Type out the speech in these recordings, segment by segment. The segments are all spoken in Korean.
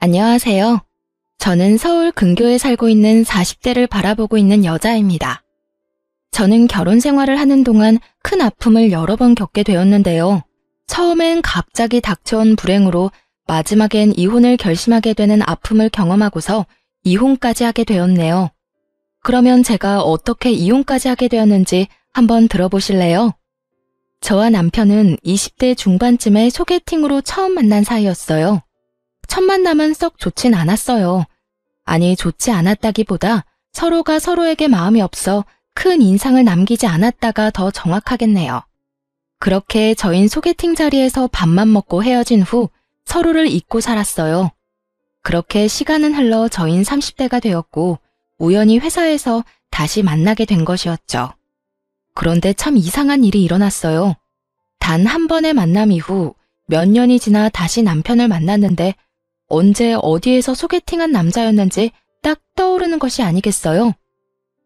안녕하세요. 저는 서울 근교에 살고 있는 40대를 바라보고 있는 여자입니다. 저는 결혼 생활을 하는 동안 큰 아픔을 여러 번 겪게 되었는데요. 처음엔 갑자기 닥쳐온 불행으로 마지막엔 이혼을 결심하게 되는 아픔을 경험하고서 이혼까지 하게 되었네요. 그러면 제가 어떻게 이혼까지 하게 되었는지 한번 들어보실래요? 저와 남편은 20대 중반쯤에 소개팅으로 처음 만난 사이였어요. 첫 만남은 썩 좋진 않았어요. 아니, 좋지 않았다기보다 서로가 서로에게 마음이 없어 큰 인상을 남기지 않았다가 더 정확하겠네요. 그렇게 저흰 소개팅 자리에서 밥만 먹고 헤어진 후 서로를 잊고 살았어요. 그렇게 시간은 흘러 저흰 30대가 되었고 우연히 회사에서 다시 만나게 된 것이었죠. 그런데 참 이상한 일이 일어났어요. 단 한 번의 만남 이후 몇 년이 지나 다시 남편을 만났는데 언제 어디에서 소개팅한 남자였는지 딱 떠오르는 것이 아니겠어요?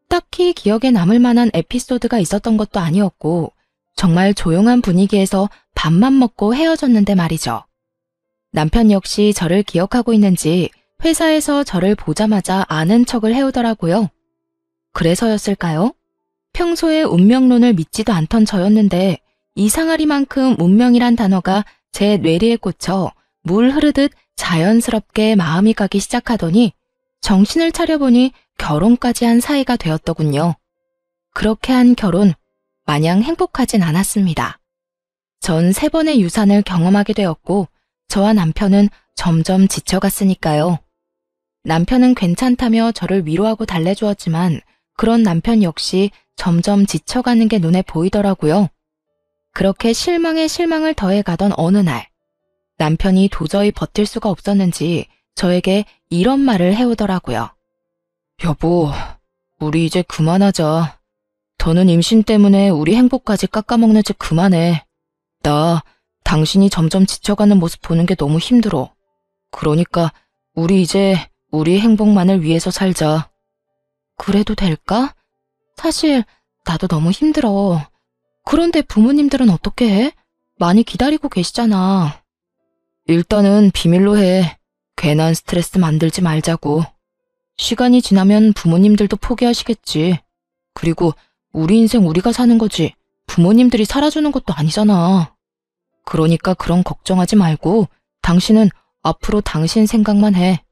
딱히 기억에 남을 만한 에피소드가 있었던 것도 아니었고 정말 조용한 분위기에서 밥만 먹고 헤어졌는데 말이죠. 남편 역시 저를 기억하고 있는지 회사에서 저를 보자마자 아는 척을 해오더라고요. 그래서였을까요? 평소에 운명론을 믿지도 않던 저였는데 이상하리만큼 운명이란 단어가 제 뇌리에 꽂혀 물 흐르듯 자연스럽게 마음이 가기 시작하더니 정신을 차려보니 결혼까지 한 사이가 되었더군요. 그렇게 한 결혼, 마냥 행복하진 않았습니다. 전 3번의 유산을 경험하게 되었고 저와 남편은 점점 지쳐갔으니까요. 남편은 괜찮다며 저를 위로하고 달래주었지만 그런 남편 역시 점점 지쳐가는 게 눈에 보이더라고요. 그렇게 실망에 실망을 더해가던 어느 날, 남편이 도저히 버틸 수가 없었는지 저에게 이런 말을 해오더라고요. 여보, 우리 이제 그만하자. 더는 임신 때문에 우리 행복까지 깎아먹는 짓 그만해. 나 당신이 점점 지쳐가는 모습 보는 게 너무 힘들어. 그러니까 우리 이제 우리 행복만을 위해서 살자. 그래도 될까? 사실 나도 너무 힘들어. 그런데 부모님들은 어떻게 해? 많이 기다리고 계시잖아. 일단은 비밀로 해. 괜한 스트레스 만들지 말자고. 시간이 지나면 부모님들도 포기하시겠지. 그리고 우리 인생 우리가 사는 거지. 부모님들이 살아주는 것도 아니잖아. 그러니까 그런 걱정하지 말고 당신은 앞으로 당신 생각만 해.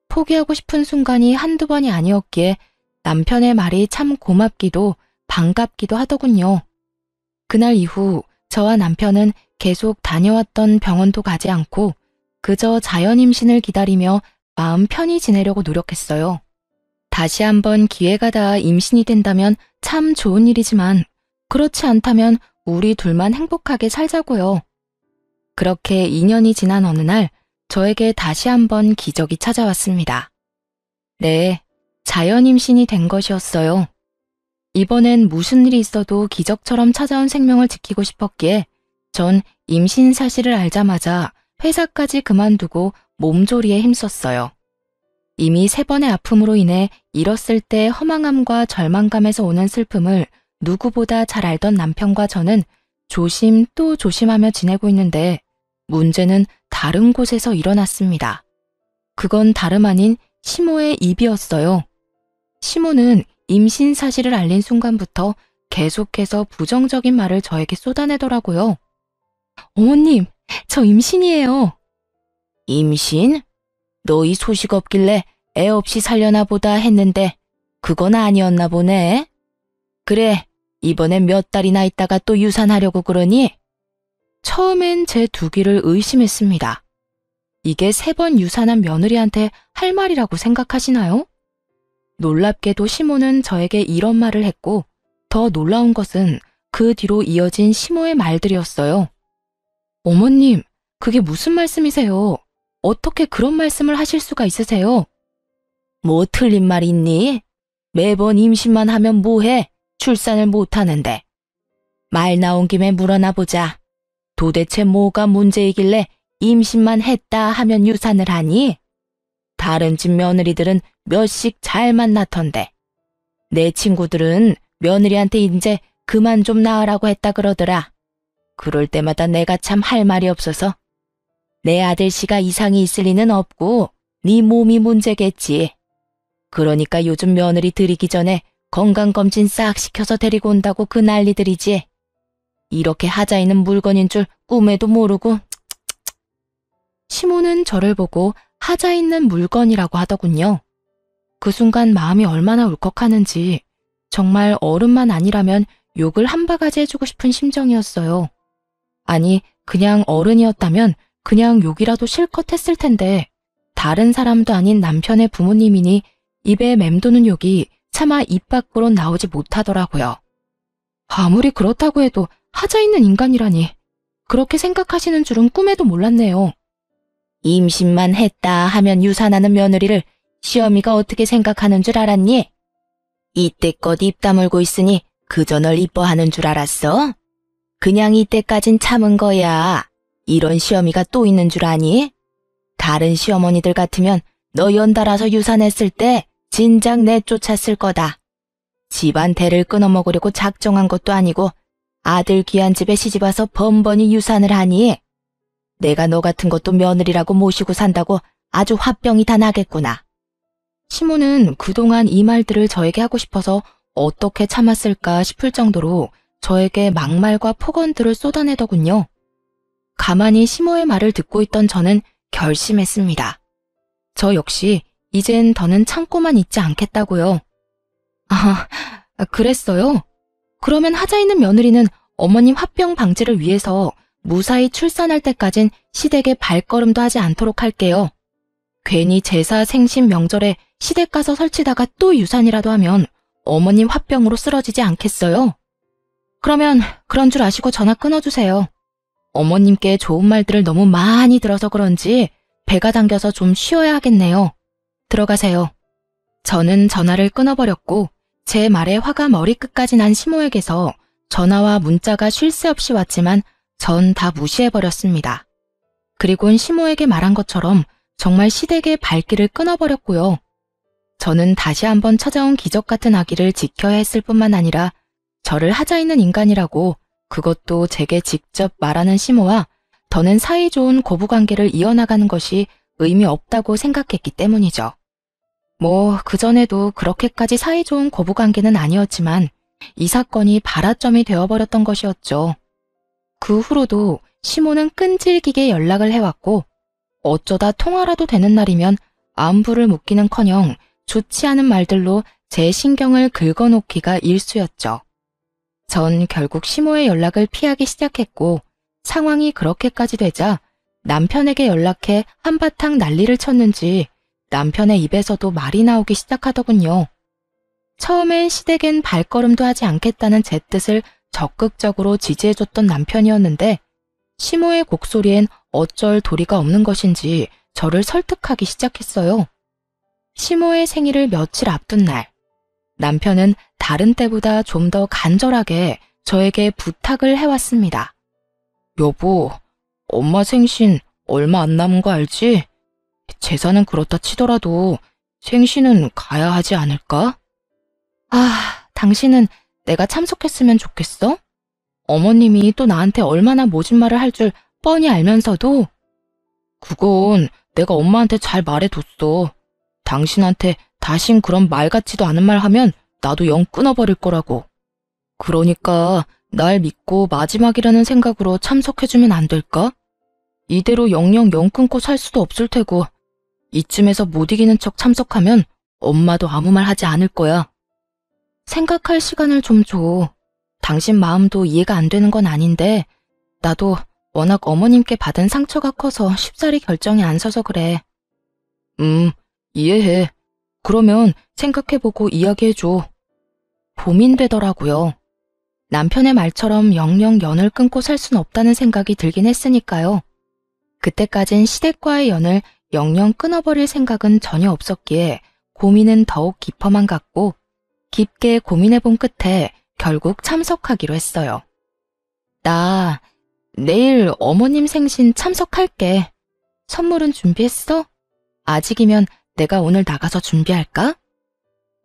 포기하고 싶은 순간이 한두 번이 아니었기에 남편의 말이 참 고맙기도 반갑기도 하더군요. 그날 이후 저와 남편은 계속 다녀왔던 병원도 가지 않고 그저 자연 임신을 기다리며 마음 편히 지내려고 노력했어요. 다시 한번 기회가 닿아 임신이 된다면 참 좋은 일이지만 그렇지 않다면 우리 둘만 행복하게 살자고요. 그렇게 2년이 지난 어느 날 저에게 다시 한번 기적이 찾아왔습니다. 네, 자연 임신이 된 것이었어요. 이번엔 무슨 일이 있어도 기적처럼 찾아온 생명을 지키고 싶었기에 전 임신 사실을 알자마자 회사까지 그만두고 몸조리에 힘썼어요. 이미 3번의 아픔으로 인해 잃었을 때 허망함과 절망감에서 오는 슬픔을 누구보다 잘 알던 남편과 저는 조심 또 조심하며 지내고 있는데 문제는 다른 곳에서 일어났습니다. 그건 다름 아닌 시모의 입이었어요. 시모는 임신 사실을 알린 순간부터 계속해서 부정적인 말을 저에게 쏟아내더라고요. 어머님, 저 임신이에요. 임신? 너 이 소식 없길래 애 없이 살려나 보다 했는데 그건 아니었나 보네. 그래, 이번엔 몇 달이나 있다가 또 유산하려고 그러니? 처음엔 제 두 귀를 의심했습니다. 이게 3번 유산한 며느리한테 할 말이라고 생각하시나요? 놀랍게도 시모는 저에게 이런 말을 했고 더 놀라운 것은 그 뒤로 이어진 시모의 말들이었어요. 어머님, 그게 무슨 말씀이세요? 어떻게 그런 말씀을 하실 수가 있으세요? 뭐 틀린 말 있니? 매번 임신만 하면 뭐해? 출산을 못하는데. 말 나온 김에 물어나 보자. 도대체 뭐가 문제이길래 임신만 했다 하면 유산을 하니? 다른 집 며느리들은 몇씩 잘 만났던데. 내 친구들은 며느리한테 이제 그만 좀 낳으라고 했다 그러더라. 그럴 때마다 내가 참 할 말이 없어서. 내 아들씨가 이상이 있을 리는 없고 네 몸이 문제겠지. 그러니까 요즘 며느리 들이기 전에 건강검진 싹 시켜서 데리고 온다고 그 난리들이지. 이렇게 하자 있는 물건인 줄 꿈에도 모르고. 시모는 저를 보고 하자 있는 물건이라고 하더군요. 그 순간 마음이 얼마나 울컥하는지 정말 어른만 아니라면 욕을 한 바가지 해주고 싶은 심정이었어요. 아니, 그냥 어른이었다면 그냥 욕이라도 실컷 했을 텐데 다른 사람도 아닌 남편의 부모님이니 입에 맴도는 욕이 차마 입 밖으로 나오지 못하더라고요. 아무리 그렇다고 해도 하자 있는 인간이라니 그렇게 생각하시는 줄은 꿈에도 몰랐네요. 임신만 했다 하면 유산하는 며느리를 시어미가 어떻게 생각하는 줄 알았니? 이때껏 입 다물고 있으니 그저 널 이뻐하는 줄 알았어? 그냥 이때까진 참은 거야. 이런 시어미가 또 있는 줄 아니? 다른 시어머니들 같으면 너 연달아서 유산했을 때 진작 내쫓았을 거다. 집안 대를 끊어먹으려고 작정한 것도 아니고 아들 귀한 집에 시집와서 번번이 유산을 하니 내가 너 같은 것도 며느리라고 모시고 산다고 아주 화병이 다 나겠구나. 시모는 그동안 이 말들을 저에게 하고 싶어서 어떻게 참았을까 싶을 정도로 저에게 막말과 폭언들을 쏟아내더군요. 가만히 시모의 말을 듣고 있던 저는 결심했습니다. 저 역시 이젠 더는 참고만 있지 않겠다고요. 아, 그랬어요? 그러면 하자 있는 며느리는 어머님 화병 방지를 위해서 무사히 출산할 때까진 시댁에 발걸음도 하지 않도록 할게요. 괜히 제사 생신 명절에 시댁 가서 설치다가 또 유산이라도 하면 어머님 화병으로 쓰러지지 않겠어요? 그러면 그런 줄 아시고 전화 끊어주세요. 어머님께 좋은 말들을 너무 많이 들어서 그런지 배가 당겨서 좀 쉬어야 하겠네요. 들어가세요. 저는 전화를 끊어버렸고 제 말에 화가 머리끝까지 난 시모에게서 전화와 문자가 쉴 새 없이 왔지만 전 다 무시해버렸습니다. 그리곤 시모에게 말한 것처럼 정말 시댁의 발길을 끊어버렸고요. 저는 다시 한번 찾아온 기적 같은 아기를 지켜야 했을 뿐만 아니라 저를 하자 있는 인간이라고 그것도 제게 직접 말하는 시모와 더는 사이좋은 고부관계를 이어나가는 것이 의미 없다고 생각했기 때문이죠. 뭐 그전에도 그렇게까지 사이좋은 고부관계는 아니었지만 이 사건이 발화점이 되어버렸던 것이었죠. 그 후로도 시모는 끈질기게 연락을 해왔고 어쩌다 통화라도 되는 날이면 안부를 묻기는커녕 좋지 않은 말들로 제 신경을 긁어놓기가 일쑤였죠. 전 결국 시모의 연락을 피하기 시작했고 상황이 그렇게까지 되자 남편에게 연락해 한바탕 난리를 쳤는지 남편의 입에서도 말이 나오기 시작하더군요. 처음엔 시댁엔 발걸음도 하지 않겠다는 제 뜻을 적극적으로 지지해줬던 남편이었는데 시모의 곡소리엔 어쩔 도리가 없는 것인지 저를 설득하기 시작했어요. 시모의 생일을 며칠 앞둔 날, 남편은 다른 때보다 좀 더 간절하게 저에게 부탁을 해왔습니다. 여보, 엄마 생신 얼마 안 남은 거 알지? 제사는 그렇다 치더라도 생신은 가야 하지 않을까? 아, 당신은 내가 참석했으면 좋겠어? 어머님이 또 나한테 얼마나 모진 말을 할 줄 뻔히 알면서도. 그건 내가 엄마한테 잘 말해뒀어. 당신한테 다신 그런 말 같지도 않은 말 하면 나도 영 끊어버릴 거라고. 그러니까 날 믿고 마지막이라는 생각으로 참석해주면 안 될까? 이대로 영영 영 끊고 살 수도 없을 테고 이쯤에서 못 이기는 척 참석하면 엄마도 아무 말 하지 않을 거야. 생각할 시간을 좀 줘. 당신 마음도 이해가 안 되는 건 아닌데 나도 워낙 어머님께 받은 상처가 커서 쉽사리 결정이 안 서서 그래. 이해해. 그러면 생각해보고 이야기해줘. 고민되더라고요. 남편의 말처럼 영영 연을 끊고 살 순 없다는 생각이 들긴 했으니까요. 그때까진 시댁과의 연을 영영 끊어버릴 생각은 전혀 없었기에 고민은 더욱 깊어만 갔고 깊게 고민해본 끝에 결국 참석하기로 했어요. 나 내일 어머님 생신 참석할게. 선물은 준비했어? 아직이면 내가 오늘 나가서 준비할까?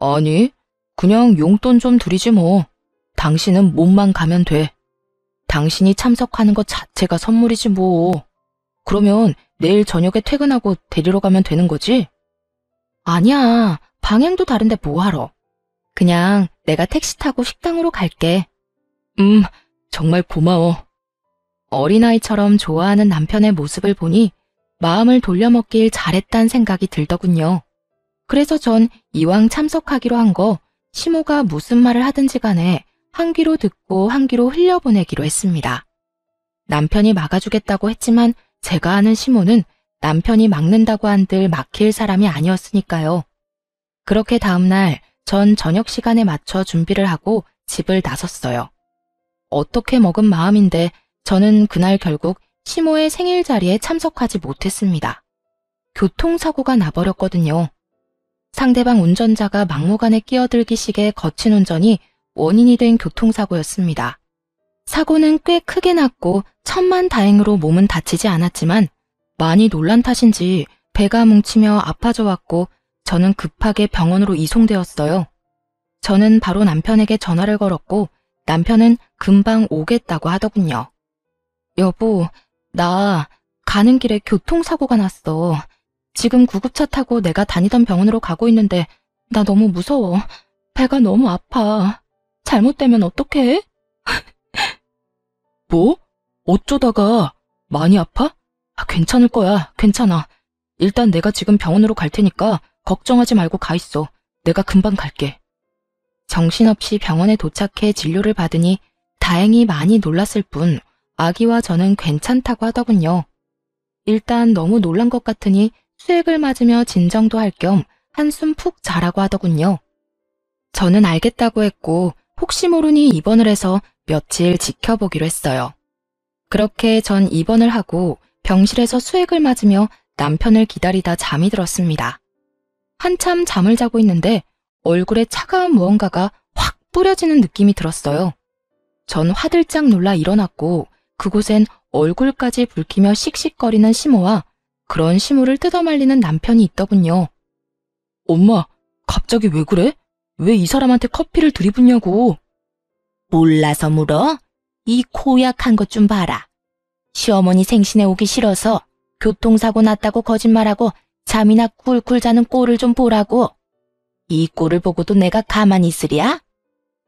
아니, 그냥 용돈 좀 드리지 뭐. 당신은 몸만 가면 돼. 당신이 참석하는 것 자체가 선물이지 뭐. 그러면 내일 저녁에 퇴근하고 데리러 가면 되는 거지? 아니야. 방향도 다른데 뭐하러. 그냥 내가 택시 타고 식당으로 갈게. 정말 고마워. 어린아이처럼 좋아하는 남편의 모습을 보니 마음을 돌려먹길 잘했단 생각이 들더군요. 그래서 전 이왕 참석하기로 한 거 시모가 무슨 말을 하든지 간에 한 귀로 듣고 한 귀로 흘려보내기로 했습니다. 남편이 막아주겠다고 했지만 제가 아는 시모는 남편이 막는다고 한들 막힐 사람이 아니었으니까요. 그렇게 다음날 전 저녁 시간에 맞춰 준비를 하고 집을 나섰어요. 어떻게 먹은 마음인데 저는 그날 결국 시모의 생일 자리에 참석하지 못했습니다. 교통사고가 나버렸거든요. 상대방 운전자가 막무가내 끼어들기식의 거친 운전이 원인이 된 교통사고였습니다. 사고는 꽤 크게 났고 천만다행으로 몸은 다치지 않았지만 많이 놀란 탓인지 배가 뭉치며 아파져 왔고 저는 급하게 병원으로 이송되었어요. 저는 바로 남편에게 전화를 걸었고 남편은 금방 오겠다고 하더군요. 여보, 나 가는 길에 교통사고가 났어. 지금 구급차 타고 내가 다니던 병원으로 가고 있는데 나 너무 무서워. 배가 너무 아파. 잘못되면 어떡해? 뭐? 어쩌다가 많이 아파? 괜찮을 거야. 괜찮아. 일단 내가 지금 병원으로 갈 테니까 걱정하지 말고 가 있어. 내가 금방 갈게. 정신없이 병원에 도착해 진료를 받으니 다행히 많이 놀랐을 뿐 아기와 저는 괜찮다고 하더군요. 일단 너무 놀란 것 같으니 수액을 맞으며 진정도 할 겸 한숨 푹 자라고 하더군요. 저는 알겠다고 했고 혹시 모르니 입원을 해서 며칠 지켜보기로 했어요. 그렇게 전 입원을 하고 병실에서 수액을 맞으며 남편을 기다리다 잠이 들었습니다. 한참 잠을 자고 있는데 얼굴에 차가운 무언가가 확 뿌려지는 느낌이 들었어요. 전 화들짝 놀라 일어났고 그곳엔 얼굴까지 붉히며 씩씩거리는 시모와 그런 시모를 뜯어말리는 남편이 있더군요. 엄마, 갑자기 왜 그래? 왜 이 사람한테 커피를 들이붓냐고. 몰라서 물어? 이 고약한 것 좀 봐라. 시어머니 생신에 오기 싫어서 교통사고 났다고 거짓말하고 잠이나 꿀꿀 자는 꼴을 좀 보라고. 이 꼴을 보고도 내가 가만히 있으랴?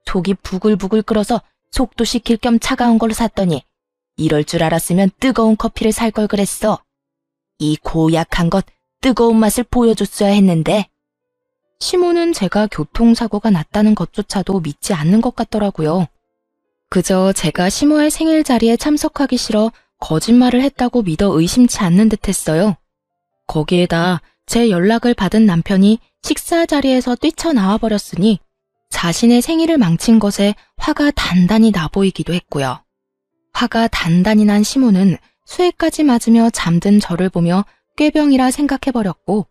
속이 부글부글 끓어서 속도시킬 겸 차가운 걸로 샀더니 이럴 줄 알았으면 뜨거운 커피를 살 걸 그랬어. 이 고약한 것 뜨거운 맛을 보여줬어야 했는데. 시모는 제가 교통사고가 났다는 것조차도 믿지 않는 것 같더라고요. 그저 제가 시모의 생일 자리에 참석하기 싫어 거짓말을 했다고 믿어 의심치 않는 듯 했어요. 거기에다 제 연락을 받은 남편이 식사 자리에서 뛰쳐나와 버렸으니 자신의 생일을 망친 것에 화가 단단히 나 보이기도 했고요. 화가 단단히 난 시모는 수액까지 맞으며 잠든 저를 보며 꾀병이라 생각해버렸고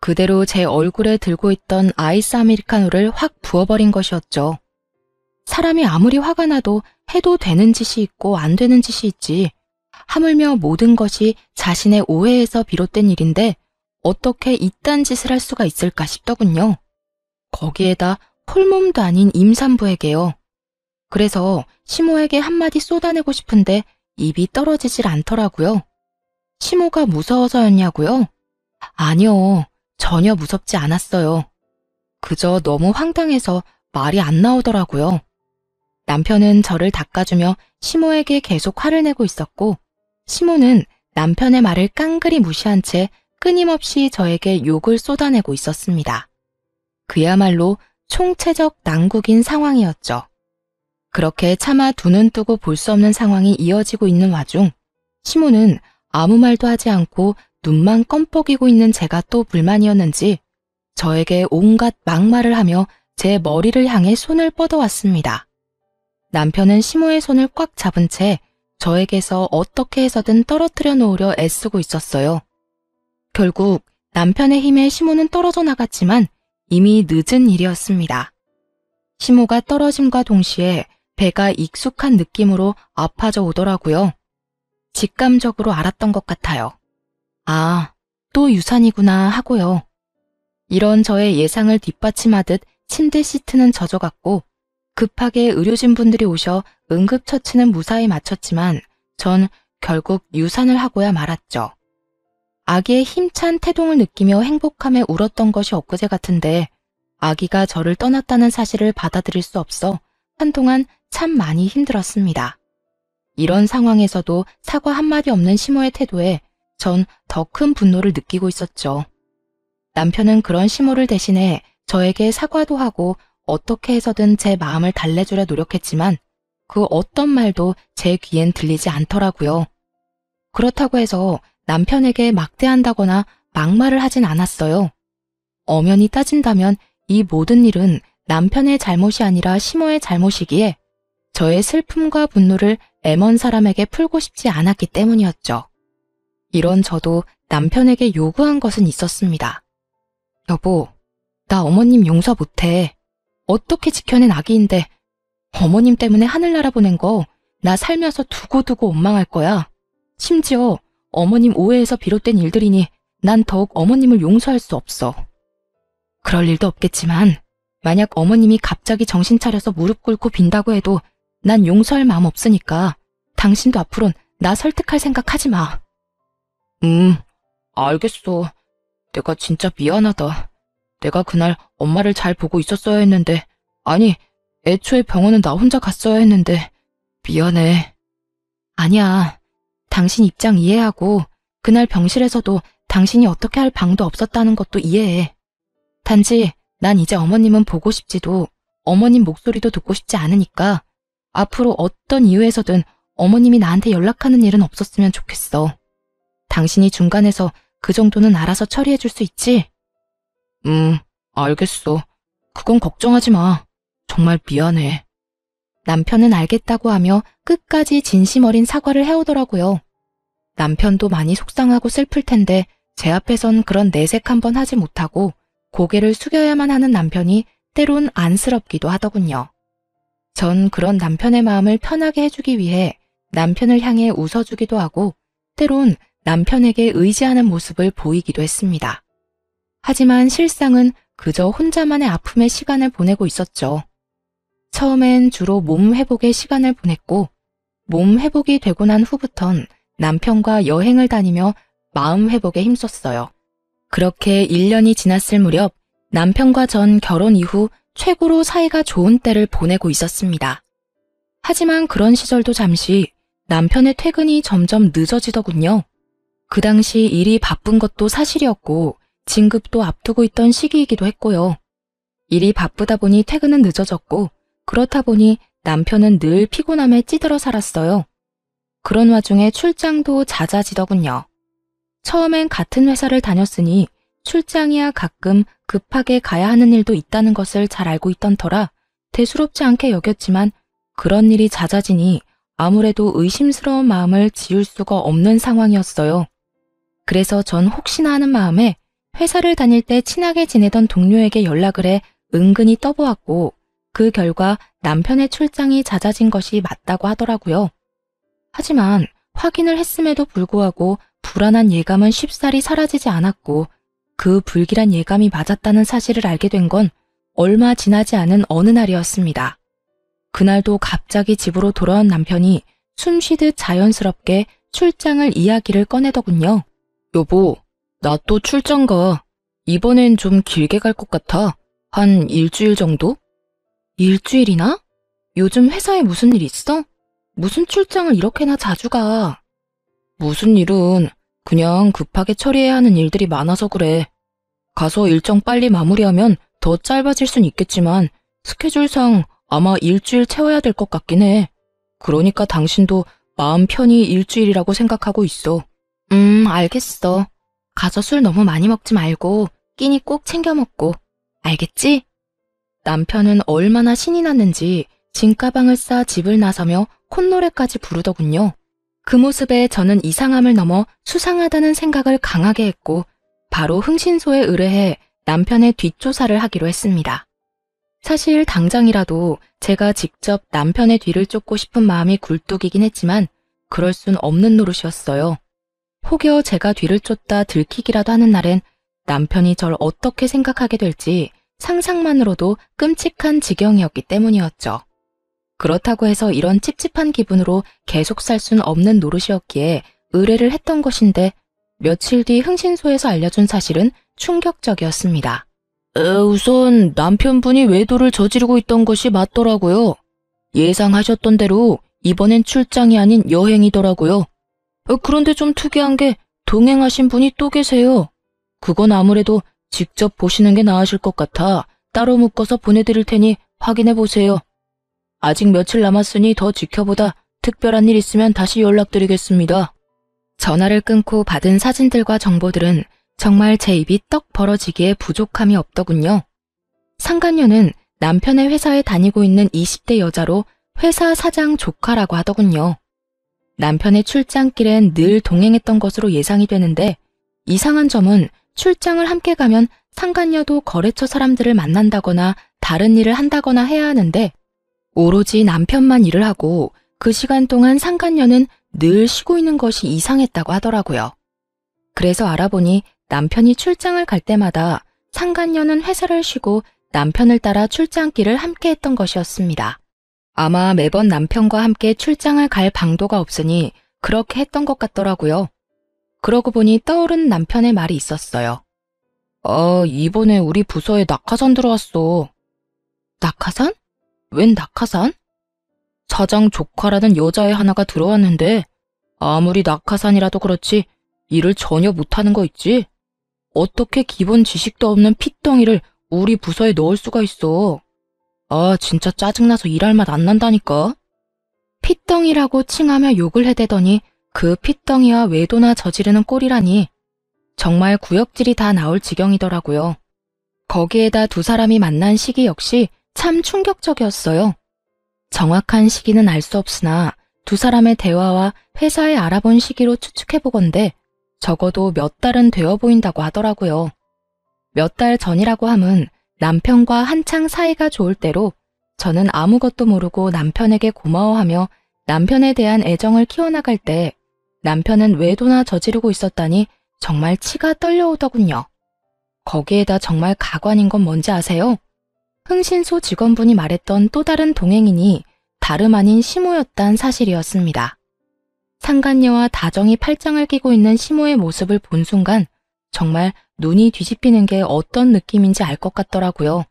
그대로 제 얼굴에 들고 있던 아이스 아메리카노를 확 부어버린 것이었죠. 사람이 아무리 화가 나도 해도 되는 짓이 있고 안 되는 짓이 있지. 하물며 모든 것이 자신의 오해에서 비롯된 일인데 어떻게 이딴 짓을 할 수가 있을까 싶더군요. 거기에다 홀몸도 아닌 임산부에게요. 그래서 시모에게 한마디 쏟아내고 싶은데 입이 떨어지질 않더라고요. 시모가 무서워서였냐고요? 아니요, 전혀 무섭지 않았어요. 그저 너무 황당해서 말이 안 나오더라고요. 남편은 저를 닦아주며 시모에게 계속 화를 내고 있었고 시모는 남편의 말을 깡그리 무시한 채 끊임없이 저에게 욕을 쏟아내고 있었습니다. 그야말로 총체적 난국인 상황이었죠. 그렇게 차마 두 눈 뜨고 볼 수 없는 상황이 이어지고 있는 와중 시모는 아무 말도 하지 않고 눈만 껌뻑이고 있는 제가 또 불만이었는지 저에게 온갖 막말을 하며 제 머리를 향해 손을 뻗어왔습니다. 남편은 시모의 손을 꽉 잡은 채 저에게서 어떻게 해서든 떨어뜨려 놓으려 애쓰고 있었어요. 결국 남편의 힘에 시모는 떨어져 나갔지만 이미 늦은 일이었습니다. 시모가 떨어짐과 동시에 배가 익숙한 느낌으로 아파져 오더라고요. 직감적으로 알았던 것 같아요. 아, 또 유산이구나 하고요. 이런 저의 예상을 뒷받침하듯 침대 시트는 젖어갔고 급하게 의료진 분들이 오셔 응급처치는 무사히 마쳤지만 전 결국 유산을 하고야 말았죠. 아기의 힘찬 태동을 느끼며 행복함에 울었던 것이 엊그제 같은데 아기가 저를 떠났다는 사실을 받아들일 수 없어 한동안 참 많이 힘들었습니다. 이런 상황에서도 사과 한마디 없는 시모의 태도에 전 더 큰 분노를 느끼고 있었죠. 남편은 그런 시모를 대신해 저에게 사과도 하고 어떻게 해서든 제 마음을 달래주려 노력했지만 그 어떤 말도 제 귀엔 들리지 않더라고요. 그렇다고 해서 남편에게 막대한다거나 막말을 하진 않았어요. 엄연히 따진다면 이 모든 일은 남편의 잘못이 아니라 시모의 잘못이기에 저의 슬픔과 분노를 M1 사람에게 풀고 싶지 않았기 때문이었죠. 이런 저도 남편에게 요구한 것은 있었습니다. 여보, 나 어머님 용서 못해. 어떻게 지켜낸 아기인데 어머님 때문에 하늘나라 보낸 거 나 살면서 두고두고 원망할 거야. 심지어 어머님 오해에서 비롯된 일들이니 난 더욱 어머님을 용서할 수 없어. 그럴 일도 없겠지만 만약 어머님이 갑자기 정신 차려서 무릎 꿇고 빈다고 해도 난 용서할 마음 없으니까 당신도 앞으론 나 설득할 생각 하지 마. 알겠어. 내가 진짜 미안하다. 내가 그날 엄마를 잘 보고 있었어야 했는데, 아니, 애초에 병원은 나 혼자 갔어야 했는데, 미안해. 아니야. 당신 입장 이해하고, 그날 병실에서도 당신이 어떻게 할 방도 없었다는 것도 이해해. 단지, 난 이제 어머님은 보고 싶지도, 어머님 목소리도 듣고 싶지 않으니까, 앞으로 어떤 이유에서든 어머님이 나한테 연락하는 일은 없었으면 좋겠어. 당신이 중간에서 그 정도는 알아서 처리해 줄 수 있지? 알겠어. 그건 걱정하지 마. 정말 미안해. 남편은 알겠다고 하며 끝까지 진심 어린 사과를 해오더라고요. 남편도 많이 속상하고 슬플 텐데 제 앞에선 그런 내색 한번 하지 못하고 고개를 숙여야만 하는 남편이 때론 안쓰럽기도 하더군요. 전 그런 남편의 마음을 편하게 해주기 위해 남편을 향해 웃어주기도 하고 때론 남편에게 의지하는 모습을 보이기도 했습니다. 하지만 실상은 그저 혼자만의 아픔의 시간을 보내고 있었죠. 처음엔 주로 몸 회복에 시간을 보냈고 몸 회복이 되고 난 후부턴 남편과 여행을 다니며 마음 회복에 힘썼어요. 그렇게 1년이 지났을 무렵 남편과 전 결혼 이후 최고로 사이가 좋은 때를 보내고 있었습니다. 하지만 그런 시절도 잠시 남편의 퇴근이 점점 늦어지더군요. 그 당시 일이 바쁜 것도 사실이었고 진급도 앞두고 있던 시기이기도 했고요. 일이 바쁘다 보니 퇴근은 늦어졌고 그렇다 보니 남편은 늘 피곤함에 찌들어 살았어요. 그런 와중에 출장도 잦아지더군요. 처음엔 같은 회사를 다녔으니 출장이야 가끔 급하게 가야 하는 일도 있다는 것을 잘 알고 있던 터라 대수롭지 않게 여겼지만 그런 일이 잦아지니 아무래도 의심스러운 마음을 지울 수가 없는 상황이었어요. 그래서 전 혹시나 하는 마음에 회사를 다닐 때 친하게 지내던 동료에게 연락을 해 은근히 떠보았고 그 결과 남편의 출장이 잦아진 것이 맞다고 하더라고요. 하지만 확인을 했음에도 불구하고 불안한 예감은 쉽사리 사라지지 않았고 그 불길한 예감이 맞았다는 사실을 알게 된 건 얼마 지나지 않은 어느 날이었습니다. 그날도 갑자기 집으로 돌아온 남편이 숨쉬듯 자연스럽게 출장을 이야기를 꺼내더군요. 여보, 나 또 출장 가. 이번엔 좀 길게 갈 것 같아. 한 일주일 정도? 일주일이나? 요즘 회사에 무슨 일 있어? 무슨 출장을 이렇게나 자주 가? 무슨 일은 그냥 급하게 처리해야 하는 일들이 많아서 그래. 가서 일정 빨리 마무리하면 더 짧아질 순 있겠지만 스케줄상 아마 일주일 채워야 될 것 같긴 해. 그러니까 당신도 마음 편히 일주일이라고 생각하고 있어. 알겠어. 가서 술 너무 많이 먹지 말고 끼니 꼭 챙겨 먹고. 알겠지? 남편은 얼마나 신이 났는지 짐가방을 싸 집을 나서며 콧노래까지 부르더군요. 그 모습에 저는 이상함을 넘어 수상하다는 생각을 강하게 했고 바로 흥신소에 의뢰해 남편의 뒷조사를 하기로 했습니다. 사실 당장이라도 제가 직접 남편의 뒤를 쫓고 싶은 마음이 굴뚝이긴 했지만 그럴 순 없는 노릇이었어요. 혹여 제가 뒤를 쫓다 들키기라도 하는 날엔 남편이 절 어떻게 생각하게 될지 상상만으로도 끔찍한 지경이었기 때문이었죠. 그렇다고 해서 이런 찝찝한 기분으로 계속 살 순 없는 노릇이었기에 의뢰를 했던 것인데 며칠 뒤 흥신소에서 알려준 사실은 충격적이었습니다. 우선 남편분이 외도를 저지르고 있던 것이 맞더라고요. 예상하셨던 대로 이번엔 출장이 아닌 여행이더라고요. 그런데 좀 특이한 게 동행하신 분이 또 계세요. 그건 아무래도 직접 보시는 게 나으실 것 같아 따로 묶어서 보내드릴 테니 확인해 보세요. 아직 며칠 남았으니 더 지켜보다 특별한 일 있으면 다시 연락드리겠습니다. 전화를 끊고 받은 사진들과 정보들은 정말 제 입이 떡 벌어지기에 부족함이 없더군요. 상간녀는 남편의 회사에 다니고 있는 20대 여자로 회사 사장 조카라고 하더군요. 남편의 출장길엔 늘 동행했던 것으로 예상이 되는데 이상한 점은 출장을 함께 가면 상간녀도 거래처 사람들을 만난다거나 다른 일을 한다거나 해야 하는데 오로지 남편만 일을 하고 그 시간 동안 상간녀는 늘 쉬고 있는 것이 이상했다고 하더라고요. 그래서 알아보니 남편이 출장을 갈 때마다 상간녀는 회사를 쉬고 남편을 따라 출장길을 함께 했던 것이었습니다. 아마 매번 남편과 함께 출장을 갈 방도가 없으니 그렇게 했던 것 같더라고요. 그러고 보니 떠오른 남편의 말이 있었어요. 이번에 우리 부서에 낙하산 들어왔어. 낙하산? 웬 낙하산? 사장 조카라는 여자애 하나가 들어왔는데 아무리 낙하산이라도 그렇지 일을 전혀 못하는 거 있지? 어떻게 기본 지식도 없는 핏덩이를 우리 부서에 넣을 수가 있어. 진짜 짜증나서 일할 맛 안 난다니까. 핏덩이라고 칭하며 욕을 해대더니 그 핏덩이와 외도나 저지르는 꼴이라니 정말 구역질이 다 나올 지경이더라고요. 거기에다 두 사람이 만난 시기 역시 참 충격적이었어요. 정확한 시기는 알 수 없으나 두 사람의 대화와 회사에 알아본 시기로 추측해보건대 적어도 몇 달은 되어 보인다고 하더라고요. 몇 달 전이라고 함은 남편과 한창 사이가 좋을 때로 저는 아무것도 모르고 남편에게 고마워하며 남편에 대한 애정을 키워나갈 때 남편은 외도나 저지르고 있었다니 정말 치가 떨려오더군요. 거기에다 정말 가관인 건 뭔지 아세요? 흥신소 직원분이 말했던 또 다른 동행인이 다름 아닌 시모였단 사실이었습니다. 상간녀와 다정히 팔짱을 끼고 있는 시모의 모습을 본 순간 정말 눈이 뒤집히는 게 어떤 느낌인지 알 것 같더라고요.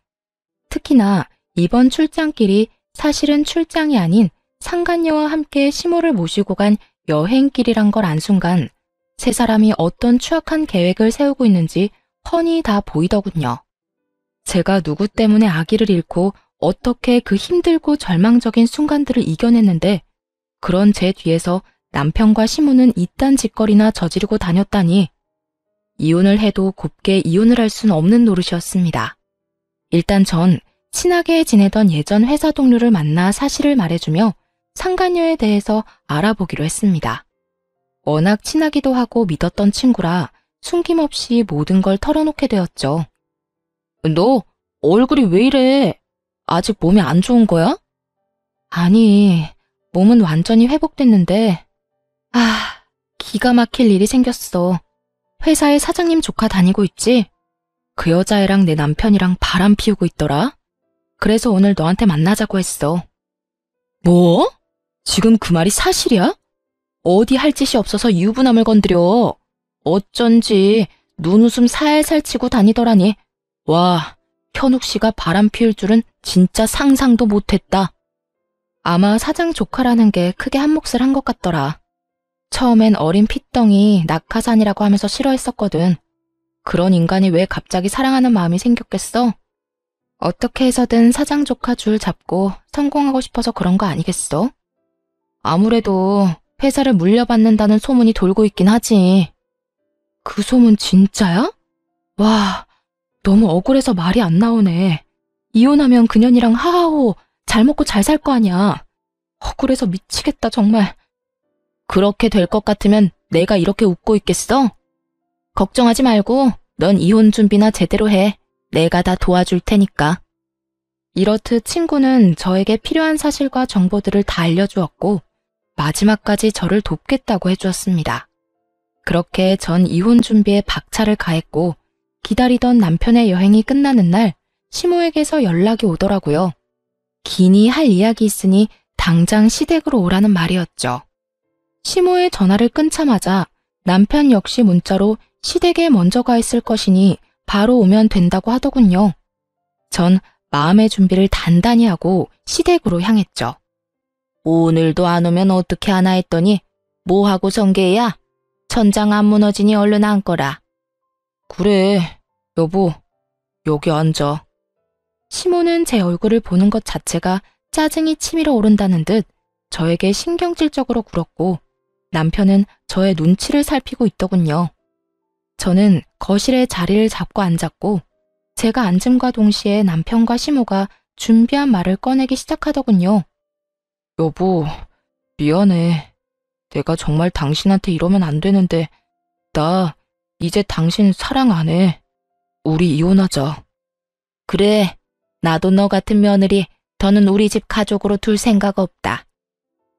특히나 이번 출장길이 사실은 출장이 아닌 상간녀와 함께 시모를 모시고 간 여행길이란 걸 안 순간 세 사람이 어떤 추악한 계획을 세우고 있는지 훤히 다 보이더군요. 제가 누구 때문에 아기를 잃고 어떻게 그 힘들고 절망적인 순간들을 이겨냈는데 그런 제 뒤에서 남편과 시모는 이딴 짓거리나 저지르고 다녔다니 이혼을 해도 곱게 이혼을 할 수는 없는 노릇이었습니다. 일단 전 친하게 지내던 예전 회사 동료를 만나 사실을 말해주며 상간녀에 대해서 알아보기로 했습니다. 워낙 친하기도 하고 믿었던 친구라 숨김없이 모든 걸 털어놓게 되었죠. 너 얼굴이 왜 이래? 아직 몸이 안 좋은 거야? 아니, 몸은 완전히 회복됐는데 기가 막힐 일이 생겼어. 회사에 사장님 조카 다니고 있지? 그 여자애랑 내 남편이랑 바람 피우고 있더라. 그래서 오늘 너한테 만나자고 했어. 뭐? 지금 그 말이 사실이야? 어디 할 짓이 없어서 유부남을 건드려. 어쩐지 눈웃음 살살 치고 다니더라니. 와, 현욱 씨가 바람 피울 줄은 진짜 상상도 못했다. 아마 사장 조카라는 게 크게 한몫을 한 것 같더라. 처음엔 어린 핏덩이 낙하산이라고 하면서 싫어했었거든. 그런 인간이 왜 갑자기 사랑하는 마음이 생겼겠어? 어떻게 해서든 사장 조카 줄 잡고 성공하고 싶어서 그런 거 아니겠어? 아무래도 회사를 물려받는다는 소문이 돌고 있긴 하지. 그 소문 진짜야? 와, 너무 억울해서 말이 안 나오네. 이혼하면 그년이랑 하하호 잘 먹고 잘 살 거 아니야. 억울해서 미치겠다 정말. 그렇게 될 것 같으면 내가 이렇게 웃고 있겠어? 걱정하지 말고 넌 이혼 준비나 제대로 해. 내가 다 도와줄 테니까. 이렇듯 친구는 저에게 필요한 사실과 정보들을 다 알려주었고 마지막까지 저를 돕겠다고 해주었습니다. 그렇게 전 이혼 준비에 박차를 가했고 기다리던 남편의 여행이 끝나는 날 시모에게서 연락이 오더라고요. 기니 할 이야기 있으니 당장 시댁으로 오라는 말이었죠. 시모의 전화를 끊자마자 남편 역시 문자로 시댁에 먼저 가 있을 것이니 바로 오면 된다고 하더군요. 전 마음의 준비를 단단히 하고 시댁으로 향했죠. 오늘도 안 오면 어떻게 하나 했더니 뭐하고 성게야? 천장 안 무너지니 얼른 앉거라. 그래, 여보, 여기 앉아. 시모는 제 얼굴을 보는 것 자체가 짜증이 치밀어 오른다는 듯 저에게 신경질적으로 굴었고 남편은 저의 눈치를 살피고 있더군요. 저는 거실에 자리를 잡고 앉았고 제가 앉음과 동시에 남편과 시모가 준비한 말을 꺼내기 시작하더군요. 여보, 미안해. 내가 정말 당신한테 이러면 안 되는데 나 이제 당신 사랑 안 해. 우리 이혼하자. 그래, 나도 너 같은 며느리 더는 우리 집 가족으로 둘 생각 없다.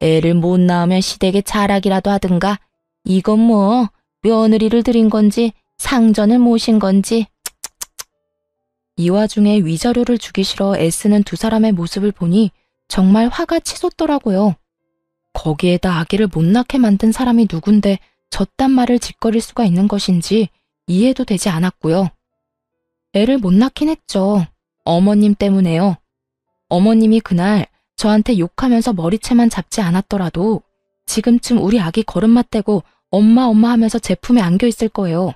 애를 못 낳으면 시댁에 자락이라도 하든가. 이건 뭐 며느리를 들인 건지 상전을 모신 건지. 이 와중에 위자료를 주기 싫어 애쓰는 두 사람의 모습을 보니 정말 화가 치솟더라고요. 거기에다 아기를 못 낳게 만든 사람이 누군데 저딴 말을 짓거릴 수가 있는 것인지 이해도 되지 않았고요. 애를 못 낳긴 했죠. 어머님 때문에요. 어머님이 그날 저한테 욕하면서 머리채만 잡지 않았더라도 지금쯤 우리 아기 걸음마 떼고 엄마 하면서 제 품에 안겨 있을 거예요.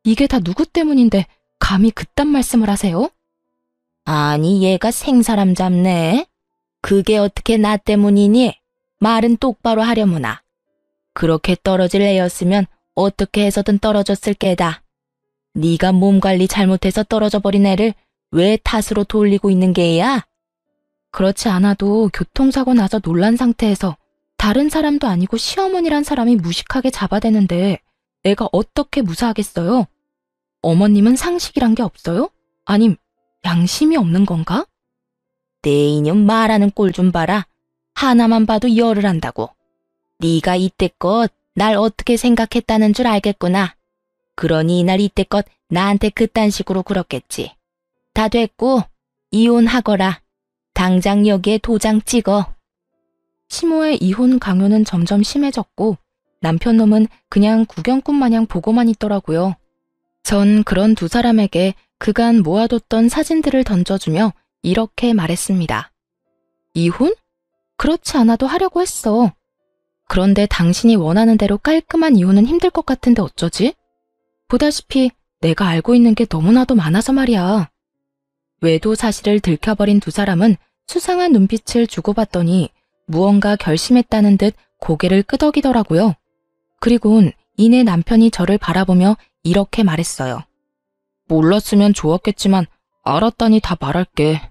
이게 다 누구 때문인데 감히 그딴 말씀을 하세요? 아니, 얘가 생사람 잡네. 그게 어떻게 나 때문이니? 말은 똑바로 하려무나. 그렇게 떨어질 애였으면 어떻게 해서든 떨어졌을 게다. 네가 몸 관리 잘못해서 떨어져 버린 애를 왜 탓으로 돌리고 있는 게야? 그렇지 않아도 교통사고 나서 놀란 상태에서 다른 사람도 아니고 시어머니란 사람이 무식하게 잡아대는데 애가 어떻게 무사하겠어요? 어머님은 상식이란 게 없어요? 아님 양심이 없는 건가? 내 이년 말하는 꼴 좀 봐라. 하나만 봐도 열을 한다고. 네가 이때껏 날 어떻게 생각했다는 줄 알겠구나. 그러니 이날 이때껏 나한테 그딴 식으로 굴었겠지. 다 됐고 이혼하거라. 당장 여기에 도장 찍어. 시모의 이혼 강요는 점점 심해졌고 남편 놈은 그냥 구경꾼 마냥 보고만 있더라고요. 전 그런 두 사람에게 그간 모아뒀던 사진들을 던져주며 이렇게 말했습니다. 이혼? 그렇지 않아도 하려고 했어. 그런데 당신이 원하는 대로 깔끔한 이혼은 힘들 것 같은데 어쩌지? 보다시피 내가 알고 있는 게 너무나도 많아서 말이야. 외도 사실을 들켜버린 두 사람은 수상한 눈빛을 주고받더니 무언가 결심했다는 듯 고개를 끄덕이더라고요. 그리곤 이내 남편이 저를 바라보며 이렇게 말했어요. 몰랐으면 좋았겠지만 알았다니 다 말할게.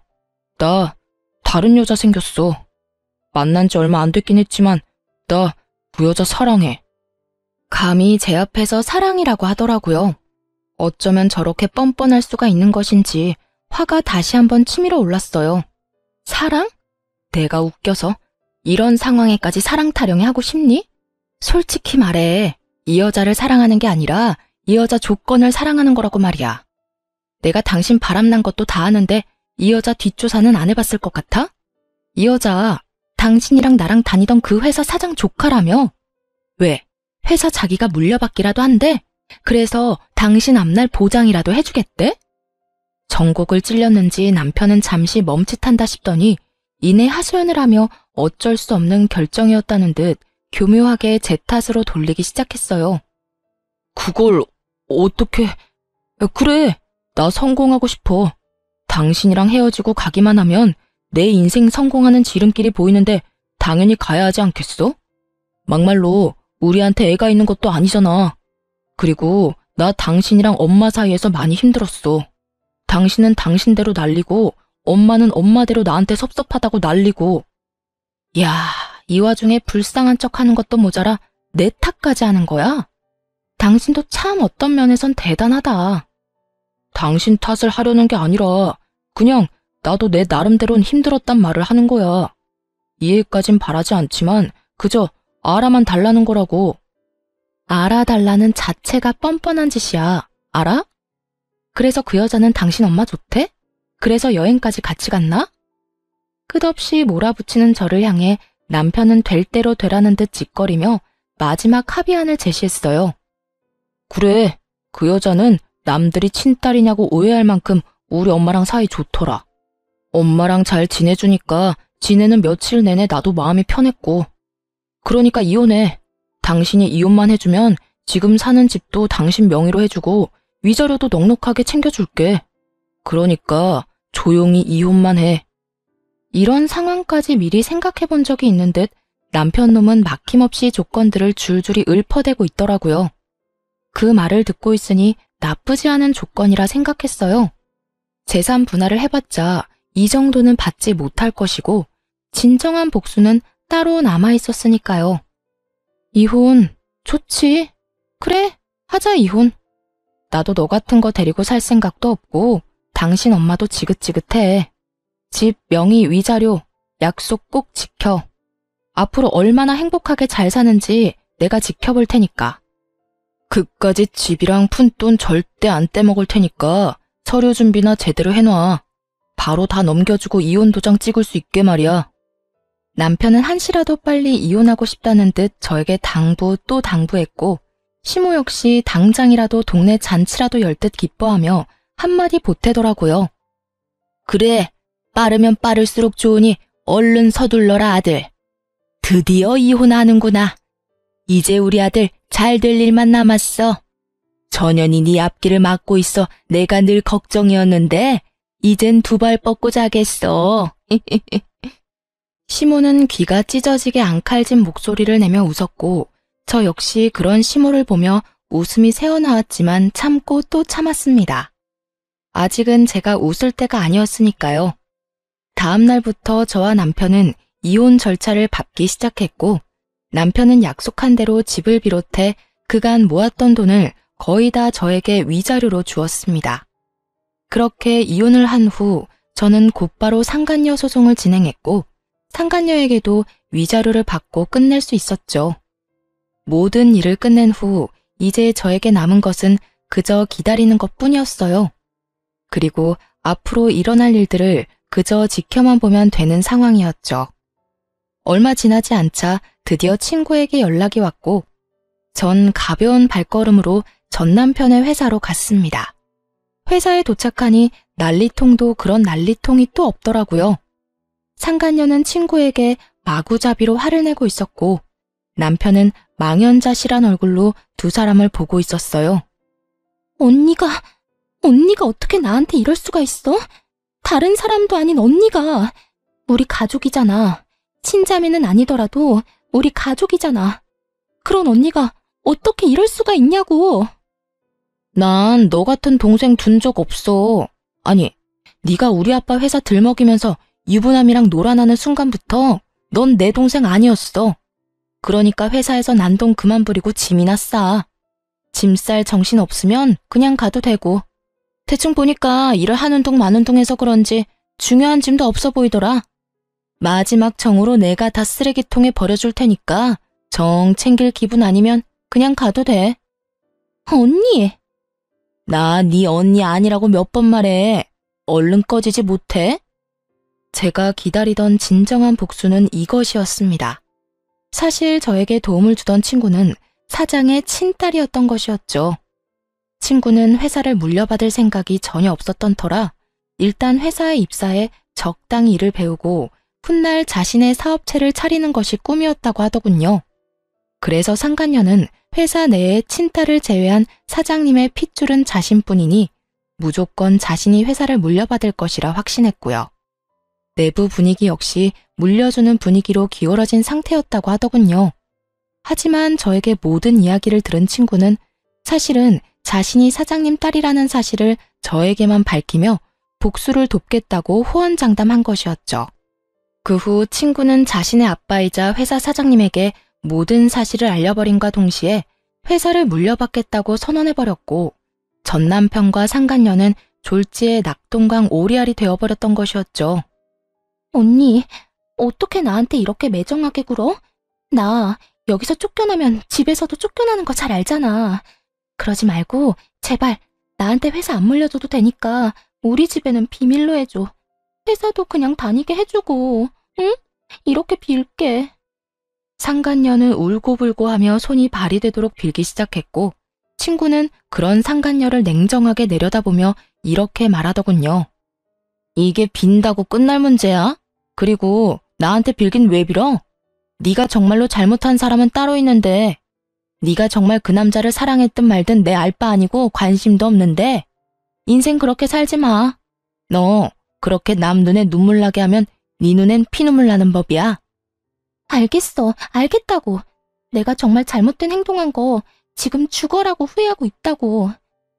나 다른 여자 생겼어. 만난 지 얼마 안 됐긴 했지만 나 그 여자 사랑해. 감히 제 앞에서 사랑이라고 하더라고요. 어쩌면 저렇게 뻔뻔할 수가 있는 것인지 화가 다시 한번 치밀어 올랐어요. 사랑? 내가 웃겨서 이런 상황에까지 사랑 타령이 하고 싶니? 솔직히 말해, 이 여자를 사랑하는 게 아니라 이 여자 조건을 사랑하는 거라고 말이야. 내가 당신 바람난 것도 다 아는데 이 여자 뒷조사는 안 해봤을 것 같아? 이 여자 당신이랑 나랑 다니던 그 회사 사장 조카라며? 왜? 회사 자기가 물려받기라도 한대? 그래서 당신 앞날 보장이라도 해주겠대? 정곡을 찔렸는지 남편은 잠시 멈칫한다 싶더니 이내 하소연을 하며 어쩔 수 없는 결정이었다는 듯 교묘하게 제 탓으로 돌리기 시작했어요. 그걸 어떻게... 그래, 나 성공하고 싶어. 당신이랑 헤어지고 가기만 하면 내 인생 성공하는 지름길이 보이는데 당연히 가야 하지 않겠어? 막말로 우리한테 애가 있는 것도 아니잖아. 그리고 나 당신이랑 엄마 사이에서 많이 힘들었어. 당신은 당신대로 난리고 엄마는 엄마대로 나한테 섭섭하다고 난리고. 야, 이 와중에 불쌍한 척하는 것도 모자라 내 탓까지 하는 거야? 당신도 참 어떤 면에선 대단하다. 당신 탓을 하려는 게 아니라 그냥 나도 내 나름대로는 힘들었단 말을 하는 거야. 이해까진 바라지 않지만 그저 알아만 달라는 거라고. 알아달라는 자체가 뻔뻔한 짓이야. 알아? 그래서 그 여자는 당신 엄마 좋대? 그래서 여행까지 같이 갔나? 끝없이 몰아붙이는 저를 향해 남편은 될 대로 되라는 듯 짓거리며 마지막 합의안을 제시했어요. 그래, 그 여자는 남들이 친딸이냐고 오해할 만큼 우리 엄마랑 사이 좋더라. 엄마랑 잘 지내주니까 지내는 며칠 내내 나도 마음이 편했고. 그러니까 이혼해. 당신이 이혼만 해주면 지금 사는 집도 당신 명의로 해주고 위자료도 넉넉하게 챙겨줄게. 그러니까 조용히 이혼만 해. 이런 상황까지 미리 생각해 본 적이 있는 듯 남편 놈은 막힘없이 조건들을 줄줄이 읊어대고 있더라고요. 그 말을 듣고 있으니 나쁘지 않은 조건이라 생각했어요. 재산 분할을 해봤자 이 정도는 받지 못할 것이고 진정한 복수는 따로 남아 있었으니까요. 이혼, 좋지. 그래, 하자 이혼. 나도 너 같은 거 데리고 살 생각도 없고 당신 엄마도 지긋지긋해. 집, 명의, 위자료, 약속 꼭 지켜. 앞으로 얼마나 행복하게 잘 사는지 내가 지켜볼 테니까. 그까짓 집이랑 푼돈 절대 안 떼먹을 테니까 서류 준비나 제대로 해놔. 바로 다 넘겨주고 이혼 도장 찍을 수 있게 말이야. 남편은 한시라도 빨리 이혼하고 싶다는 듯 저에게 당부 또 당부했고 시모 역시 당장이라도 동네 잔치라도 열 듯 기뻐하며 한마디 보태더라고요. 그래, 빠르면 빠를수록 좋으니 얼른 서둘러라 아들. 드디어 이혼하는구나. 이제 우리 아들 잘 될 일만 남았어. 전현이 네 앞길을 막고 있어 내가 늘 걱정이었는데 이젠 두 발 뻗고 자겠어. 시모는 귀가 찢어지게 앙칼진 목소리를 내며 웃었고 저 역시 그런 시모를 보며 웃음이 새어나왔지만 참고 또 참았습니다. 아직은 제가 웃을 때가 아니었으니까요. 다음 날부터 저와 남편은 이혼 절차를 밟기 시작했고 남편은 약속한 대로 집을 비롯해 그간 모았던 돈을 거의 다 저에게 위자료로 주었습니다. 그렇게 이혼을 한 후 저는 곧바로 상간녀 소송을 진행했고 상간녀에게도 위자료를 받고 끝낼 수 있었죠. 모든 일을 끝낸 후 이제 저에게 남은 것은 그저 기다리는 것뿐이었어요. 그리고 앞으로 일어날 일들을 그저 지켜만 보면 되는 상황이었죠. 얼마 지나지 않자 드디어 친구에게 연락이 왔고 전 가벼운 발걸음으로 전 남편의 회사로 갔습니다. 회사에 도착하니 난리통도 그런 난리통이 또 없더라고요. 상간녀는 친구에게 마구잡이로 화를 내고 있었고 남편은 망연자실한 얼굴로 두 사람을 보고 있었어요. 언니가 어떻게 나한테 이럴 수가 있어? 다른 사람도 아닌 언니가. 우리 가족이잖아. 친자매는 아니더라도 우리 가족이잖아. 그런 언니가 어떻게 이럴 수가 있냐고. 난 너 같은 동생 둔 적 없어. 아니, 네가 우리 아빠 회사 들먹이면서 유부남이랑 놀아나는 순간부터 넌 내 동생 아니었어. 그러니까 회사에서 난동 그만 부리고 짐이나 싸. 짐 쌀 정신 없으면 그냥 가도 되고. 대충 보니까 일을 하는 동 마는 동해서 그런지 중요한 짐도 없어 보이더라. 마지막 정으로 내가 다 쓰레기통에 버려줄 테니까 정 챙길 기분 아니면 그냥 가도 돼. 언니! 나 네 언니 아니라고 몇 번 말해. 얼른 꺼지지 못해? 제가 기다리던 진정한 복수는 이것이었습니다. 사실 저에게 도움을 주던 친구는 사장의 친딸이었던 것이었죠. 친구는 회사를 물려받을 생각이 전혀 없었던 터라 일단 회사에 입사해 적당히 일을 배우고 훗날 자신의 사업체를 차리는 것이 꿈이었다고 하더군요. 그래서 상간녀는 회사 내에 친딸을 제외한 사장님의 핏줄은 자신뿐이니 무조건 자신이 회사를 물려받을 것이라 확신했고요. 내부 분위기 역시 물려주는 분위기로 기울어진 상태였다고 하더군요. 하지만 저에게 모든 이야기를 들은 친구는 사실은 자신이 사장님 딸이라는 사실을 저에게만 밝히며 복수를 돕겠다고 호언장담한 것이었죠. 그 후 친구는 자신의 아빠이자 회사 사장님에게 모든 사실을 알려버림과 동시에 회사를 물려받겠다고 선언해버렸고 전 남편과 상간녀는 졸지에 낙동강 오리알이 되어버렸던 것이었죠. 언니, 어떻게 나한테 이렇게 매정하게 굴어? 나 여기서 쫓겨나면 집에서도 쫓겨나는 거 잘 알잖아. 그러지 말고 제발 나한테 회사 안 물려줘도 되니까 우리 집에는 비밀로 해줘. 회사도 그냥 다니게 해주고, 응? 이렇게 빌게. 상간녀는 울고불고 하며 손이 발이 되도록 빌기 시작했고, 친구는 그런 상간녀를 냉정하게 내려다보며 이렇게 말하더군요. 이게 빈다고 끝날 문제야? 그리고 나한테 빌긴 왜 빌어? 네가 정말로 잘못한 사람은 따로 있는데, 네가 정말 그 남자를 사랑했든 말든 내 알 바 아니고 관심도 없는데, 인생 그렇게 살지 마. 너 그렇게 남 눈에 눈물 나게 하면 네 눈엔 피눈물 나는 법이야. 알겠어, 알겠다고. 내가 정말 잘못된 행동한 거 지금 죽어라고 후회하고 있다고.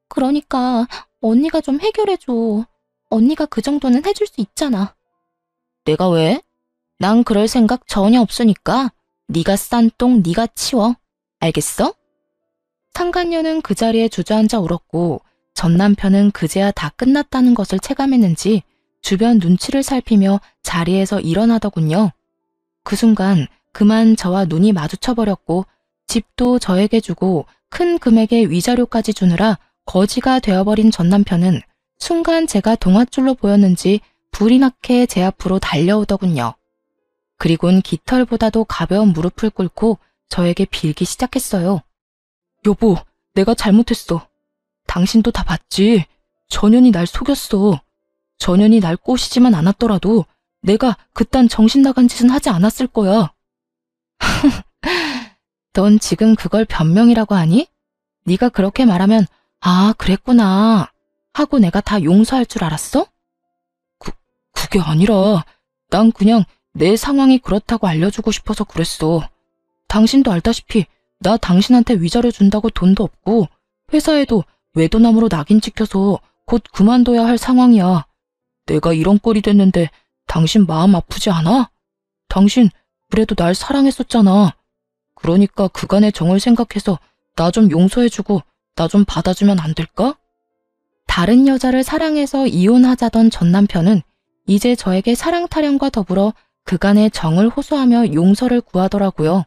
그러니까 언니가 좀 해결해줘. 언니가 그 정도는 해줄 수 있잖아. 내가 왜? 난 그럴 생각 전혀 없으니까 네가 싼 똥 네가 치워. 알겠어? 상간녀는 그 자리에 주저앉아 울었고 전 남편은 그제야 다 끝났다는 것을 체감했는지 주변 눈치를 살피며 자리에서 일어나더군요. 그 순간 그만 저와 눈이 마주쳐버렸고 집도 저에게 주고 큰 금액의 위자료까지 주느라 거지가 되어버린 전 남편은 순간 제가 동아줄로 보였는지 불이 나게 제 앞으로 달려오더군요. 그리곤 깃털보다도 가벼운 무릎을 꿇고 저에게 빌기 시작했어요. 여보, 내가 잘못했어. 당신도 다 봤지. 전현이 날 속였어. 전현이 날 꼬시지만 않았더라도 내가 그딴 정신 나간 짓은 하지 않았을 거야. 넌 지금 그걸 변명이라고 하니? 네가 그렇게 말하면 아, 그랬구나 하고 내가 다 용서할 줄 알았어? 그게 아니라 난 그냥 내 상황이 그렇다고 알려주고 싶어서 그랬어. 당신도 알다시피 나 당신한테 위자료 준다고 돈도 없고 회사에도 외도남으로 낙인 찍혀서 곧 그만둬야 할 상황이야. 내가 이런 꼴이 됐는데 당신 마음 아프지 않아? 당신 그래도 날 사랑했었잖아. 그러니까 그간의 정을 생각해서 나 좀 용서해주고 나 좀 받아주면 안 될까? 다른 여자를 사랑해서 이혼하자던 전 남편은 이제 저에게 사랑 타령과 더불어 그간의 정을 호소하며 용서를 구하더라고요.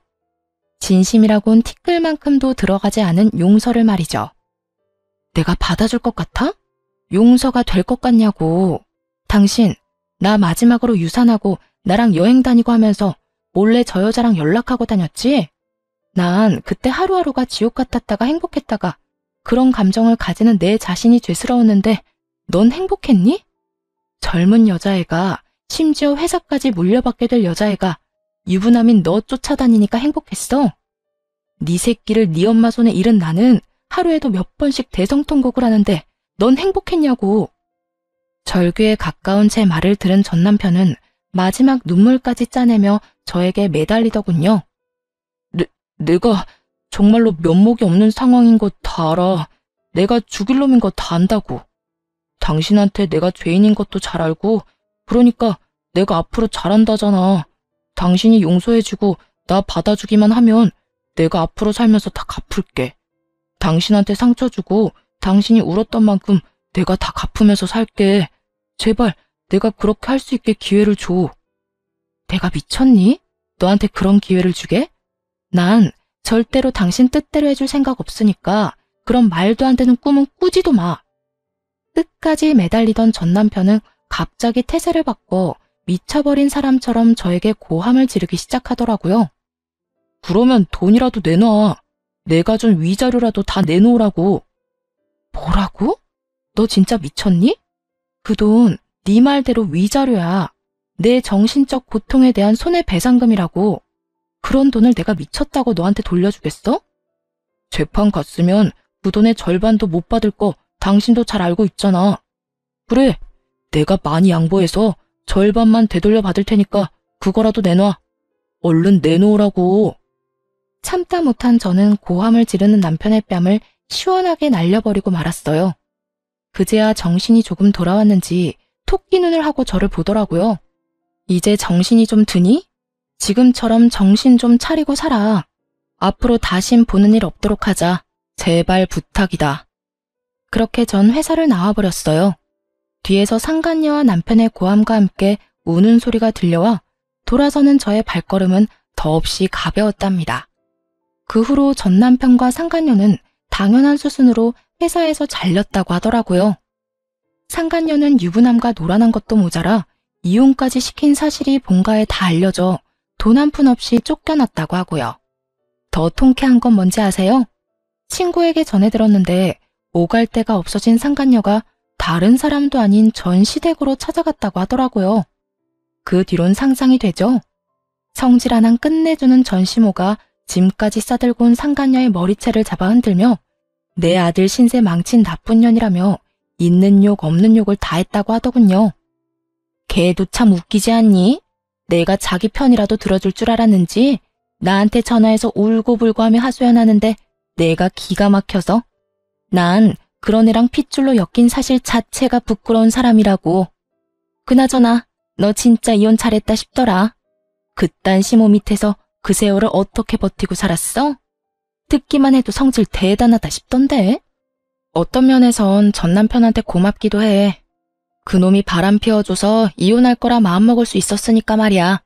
진심이라곤 티끌만큼도 들어가지 않은 용서를 말이죠. 내가 받아줄 것 같아? 용서가 될 것 같냐고. 당신, 나 마지막으로 유산하고 나랑 여행 다니고 하면서 몰래 저 여자랑 연락하고 다녔지? 난 그때 하루하루가 지옥 같았다가 행복했다가 그런 감정을 가지는 내 자신이 죄스러웠는데 넌 행복했니? 젊은 여자애가 심지어 회사까지 물려받게 될 여자애가 유부남인 너 쫓아다니니까 행복했어? 네 새끼를 네 엄마 손에 잃은 나는 하루에도 몇 번씩 대성통곡을 하는데 넌 행복했냐고. 절규에 가까운 제 말을 들은 전 남편은 마지막 눈물까지 짜내며 저에게 매달리더군요. 내가 정말로 면목이 없는 상황인 거 다 알아. 내가 죽일 놈인 거 다 안다고. 당신한테 내가 죄인인 것도 잘 알고 그러니까 내가 앞으로 잘한다잖아. 당신이 용서해주고 나 받아주기만 하면 내가 앞으로 살면서 다 갚을게. 당신한테 상처 주고 당신이 울었던 만큼 내가 다 갚으면서 살게. 제발 내가 그렇게 할 수 있게 기회를 줘. 내가 미쳤니? 너한테 그런 기회를 주게? 난 절대로 당신 뜻대로 해줄 생각 없으니까 그런 말도 안 되는 꿈은 꾸지도 마. 끝까지 매달리던 전 남편은 갑자기 태세를 바꿔 미쳐버린 사람처럼 저에게 고함을 지르기 시작하더라고요. 그러면 돈이라도 내놔. 내가 준 위자료라도 다 내놓으라고. 뭐라고? 너 진짜 미쳤니? 그 돈 네 말대로 위자료야. 내 정신적 고통에 대한 손해배상금이라고. 그런 돈을 내가 미쳤다고 너한테 돌려주겠어? 재판 갔으면 그 돈의 절반도 못 받을 거 당신도 잘 알고 있잖아. 그래, 내가 많이 양보해서 절반만 되돌려 받을 테니까 그거라도 내놔. 얼른 내놓으라고. 참다 못한 저는 고함을 지르는 남편의 뺨을 시원하게 날려버리고 말았어요. 그제야 정신이 조금 돌아왔는지 토끼 눈을 하고 저를 보더라고요. 이제 정신이 좀 드니? 지금처럼 정신 좀 차리고 살아. 앞으로 다신 보는 일 없도록 하자. 제발 부탁이다. 그렇게 전 회사를 나와버렸어요. 뒤에서 상간녀와 남편의 고함과 함께 우는 소리가 들려와 돌아서는 저의 발걸음은 더없이 가벼웠답니다. 그 후로 전 남편과 상간녀는 당연한 수순으로 회사에서 잘렸다고 하더라고요. 상간녀는 유부남과 놀아난 것도 모자라 이혼까지 시킨 사실이 본가에 다 알려져 돈 한 푼 없이 쫓겨났다고 하고요. 더 통쾌한 건 뭔지 아세요? 친구에게 전해 들었는데 오갈 데가 없어진 상간녀가 다른 사람도 아닌 전 시댁으로 찾아갔다고 하더라고요. 그 뒤론 상상이 되죠? 성질 하나 끝내주는 전시모가 짐까지 싸들고 온 상간녀의 머리채를 잡아 흔들며 내 아들 신세 망친 나쁜 년이라며 있는 욕 없는 욕을 다 했다고 하더군요. 걔도 참 웃기지 않니? 내가 자기 편이라도 들어줄 줄 알았는지 나한테 전화해서 울고불고 하며 하소연하는데 내가 기가 막혀서 난 그런 애랑 핏줄로 엮인 사실 자체가 부끄러운 사람이라고. 그나저나 너 진짜 이혼 잘했다 싶더라. 그딴 시모 밑에서 그 세월을 어떻게 버티고 살았어? 듣기만 해도 성질 대단하다 싶던데. 어떤 면에선 전 남편한테 고맙기도 해. 그놈이 바람 피워줘서 이혼할 거라 마음먹을 수 있었으니까 말이야.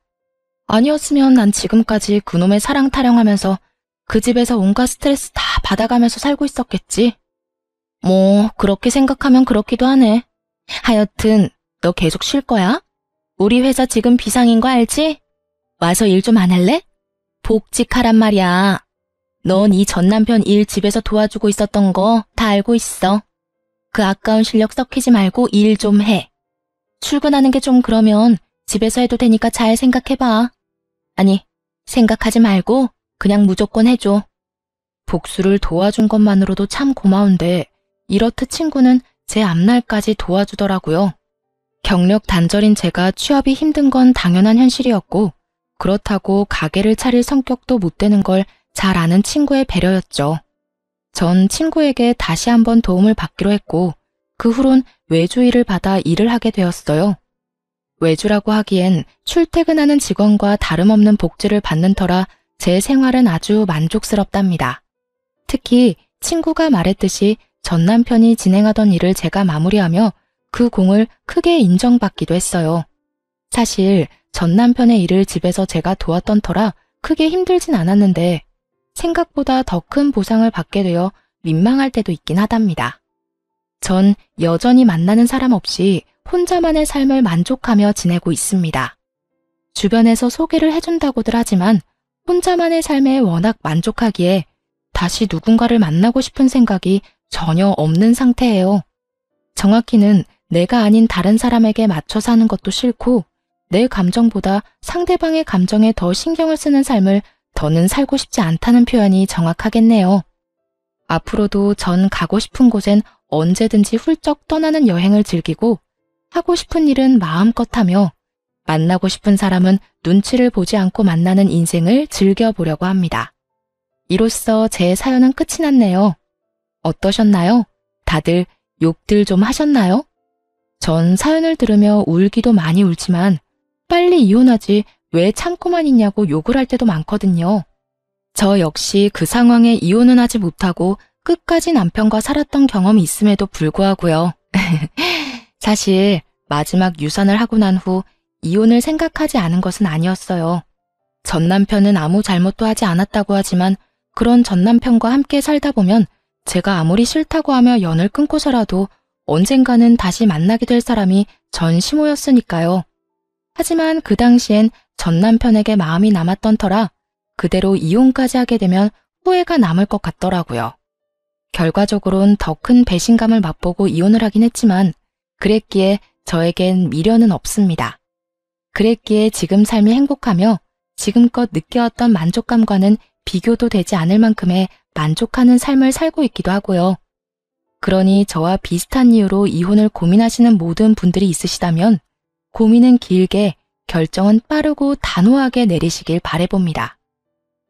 아니었으면 난 지금까지 그놈의 사랑 타령하면서 그 집에서 온갖 스트레스 다 받아가면서 살고 있었겠지. 뭐 그렇게 생각하면 그렇기도 하네. 하여튼 너 계속 쉴 거야? 우리 회사 지금 비상인 거 알지? 와서 일 좀 안 할래? 복직하란 말이야. 넌 이 전 남편 일 집에서 도와주고 있었던 거 다 알고 있어. 그 아까운 실력 썩히지 말고 일 좀 해. 출근하는 게 좀 그러면 집에서 해도 되니까 잘 생각해봐. 아니, 생각하지 말고 그냥 무조건 해줘. 복수를 도와준 것만으로도 참 고마운데 이렇듯 친구는 제 앞날까지 도와주더라고요. 경력 단절인 제가 취업이 힘든 건 당연한 현실이었고 그렇다고 가게를 차릴 성격도 못 되는 걸 잘 아는 친구의 배려였죠. 전 친구에게 다시 한번 도움을 받기로 했고 그 후론 외주 일을 받아 일을 하게 되었어요. 외주라고 하기엔 출퇴근하는 직원과 다름없는 복지를 받는 터라 제 생활은 아주 만족스럽답니다. 특히 친구가 말했듯이 전 남편이 진행하던 일을 제가 마무리하며 그 공을 크게 인정받기도 했어요. 사실 전 남편의 일을 집에서 제가 도왔던 터라 크게 힘들진 않았는데 생각보다 더 큰 보상을 받게 되어 민망할 때도 있긴 하답니다. 전 여전히 만나는 사람 없이 혼자만의 삶을 만족하며 지내고 있습니다. 주변에서 소개를 해준다고들 하지만 혼자만의 삶에 워낙 만족하기에 다시 누군가를 만나고 싶은 생각이 전혀 없는 상태예요. 정확히는 내가 아닌 다른 사람에게 맞춰 사는 것도 싫고 내 감정보다 상대방의 감정에 더 신경을 쓰는 삶을 더는 살고 싶지 않다는 표현이 정확하겠네요. 앞으로도 전 가고 싶은 곳엔 언제든지 훌쩍 떠나는 여행을 즐기고 하고 싶은 일은 마음껏 하며 만나고 싶은 사람은 눈치를 보지 않고 만나는 인생을 즐겨보려고 합니다. 이로써 제 사연은 끝이 났네요. 어떠셨나요? 다들 욕들 좀 하셨나요? 전 사연을 들으며 울기도 많이 울지만 빨리 이혼하지 왜 참고만 있냐고 욕을 할 때도 많거든요. 저 역시 그 상황에 이혼은 하지 못하고 끝까지 남편과 살았던 경험이 있음에도 불구하고요. 사실 마지막 유산을 하고 난 후 이혼을 생각하지 않은 것은 아니었어요. 전 남편은 아무 잘못도 하지 않았다고 하지만 그런 전 남편과 함께 살다 보면 제가 아무리 싫다고 하며 연을 끊고서라도 언젠가는 다시 만나게 될 사람이 전 시모였으니까요. 하지만 그 당시엔 전 남편에게 마음이 남았던 터라 그대로 이혼까지 하게 되면 후회가 남을 것 같더라고요. 결과적으론 더 큰 배신감을 맛보고 이혼을 하긴 했지만 그랬기에 저에겐 미련은 없습니다. 그랬기에 지금 삶이 행복하며 지금껏 느껴왔던 만족감과는 비교도 되지 않을 만큼의 만족하는 삶을 살고 있기도 하고요. 그러니 저와 비슷한 이유로 이혼을 고민하시는 모든 분들이 있으시다면 고민은 길게, 결정은 빠르고 단호하게 내리시길 바라봅니다.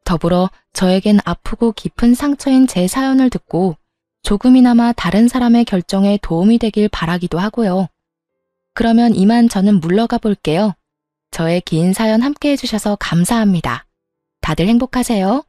더불어 저에겐 아프고 깊은 상처인 제 사연을 듣고 조금이나마 다른 사람의 결정에 도움이 되길 바라기도 하고요. 그러면 이만 저는 물러가 볼게요. 저의 긴 사연 함께 해주셔서 감사합니다. 다들 행복하세요.